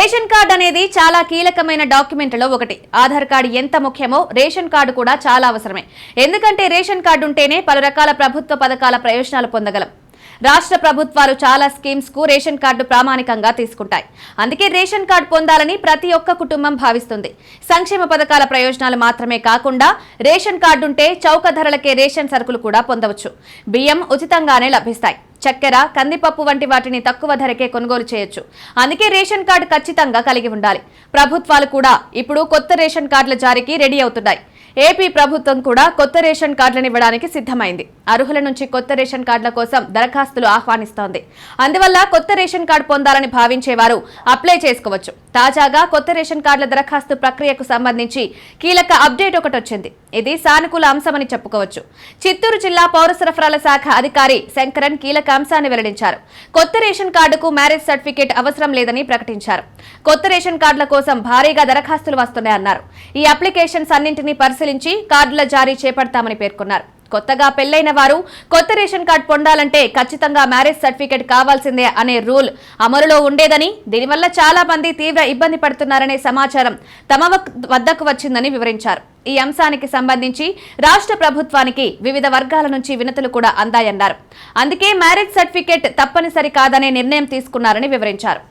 Ration card అనేది చాలా కీలకమైన డాక్యుమెంట్లలో ఒకటి. ఆధార్ కార్డు ఎంత ముఖ్యమో రేషన్ కార్డు కూడా చాలా అవసరమే. ఎందుకంటే రేషన్ కార్డు ఉంటేనే పలు రకాల ప్రభుత్వ పథకాల ప్రయోజనాలు పొందగలం. రాష్ట్ర ప్రభుత్వాలు చాలా స్కీమ్స్ కు రేషన్ కార్డు ప్రామాణికంగా తీసుకుంటాయి. అందుకే రేషన్ కార్డు పొందాలని ప్రతి ఒక్క కుటుంబం భావిస్తుంది. సంక్షేమ పథకాల ప్రయోజనాలు మాత్రమే కాకుండా రేషన్ కార్డు ఉంటే చౌక ధరలకే రేషన్ సరుకులు కూడా పొందవచ్చు. బియ్యం ఉచితంగానే లభిస్తాయి. చక్కెర, కందిపప్పు వంటి వాటిని తక్కువ ధరకే కొనుగోలు చేయొచ్చు. అందుకే రేషన్ కార్డు ఖచ్చితంగా కలిగి ఉండాలి. ప్రభుత్వాలు కూడా ఇప్పుడు కొత్త రేషన్ కార్డుల జారీకి రెడీ అవుతున్నాయి. ఏపీ ప్రభుత్వం కూడా కొత్త రేషన్ కార్డులను ఇవ్వడానికి సిద్ధమైంది. అర్హుల నుంచి కొత్త రేషన్ కార్డుల కోసం దరఖాస్తులు ఆహ్వానిస్తోంది. అందువల్ల కొత్త రేషన్ కార్డు పొందాలని భావించేవారు అప్లై చేసుకోవచ్చు. తాజాగా కొత్త రేషన్ కార్డుల దరఖాస్తు ప్రక్రియకు సంబంధించి కీలక అప్డేట్ ఒకటి వచ్చింది. ఇది సానుకూల అంశమని చెప్పుకోవచ్చు. చిత్తూరు జిల్లా పౌర సరఫరాల శాఖ అధికారి శంకరన్ కీలక అంశాన్ని వెల్లడించారు. కొత్త రేషన్ కార్డుకు మ్యారేజ్ సర్టిఫికేట్ అవసరం లేదని ప్రకటించారు. కొత్త రేషన్ కార్డుల కోసం భారీగా దరఖాస్తులు వస్తున్నాయన్నారు. ఈ అప్లికేషన్స్ అన్నింటినీ పరిశీలించి కార్డుల జారీ చేపడతామని పేర్కొన్నారు. కొత్తగా పెళ్లైన వారు కొత్త రేషన్ కార్డు పొందాలంటే ఖచ్చితంగా మ్యారేజ్ సర్టిఫికేట్ కావాల్సిందే అనే రూల్ అమలులో ఉండేదని, దీనివల్ల చాలా మంది తీవ్ర ఇబ్బంది పడుతున్నారనే సమాచారం తమ వద్దకు వచ్చిందని వివరించారు. ఈ అంశానికి సంబంధించి రాష్ట్ర ప్రభుత్వానికి వివిధ వర్గాల నుంచి వినతులు కూడా అందాయన్నారు. అందుకే మ్యారేజ్ సర్టిఫికేట్ తప్పనిసరి కాదనే నిర్ణయం తీసుకున్నారని వివరించారు.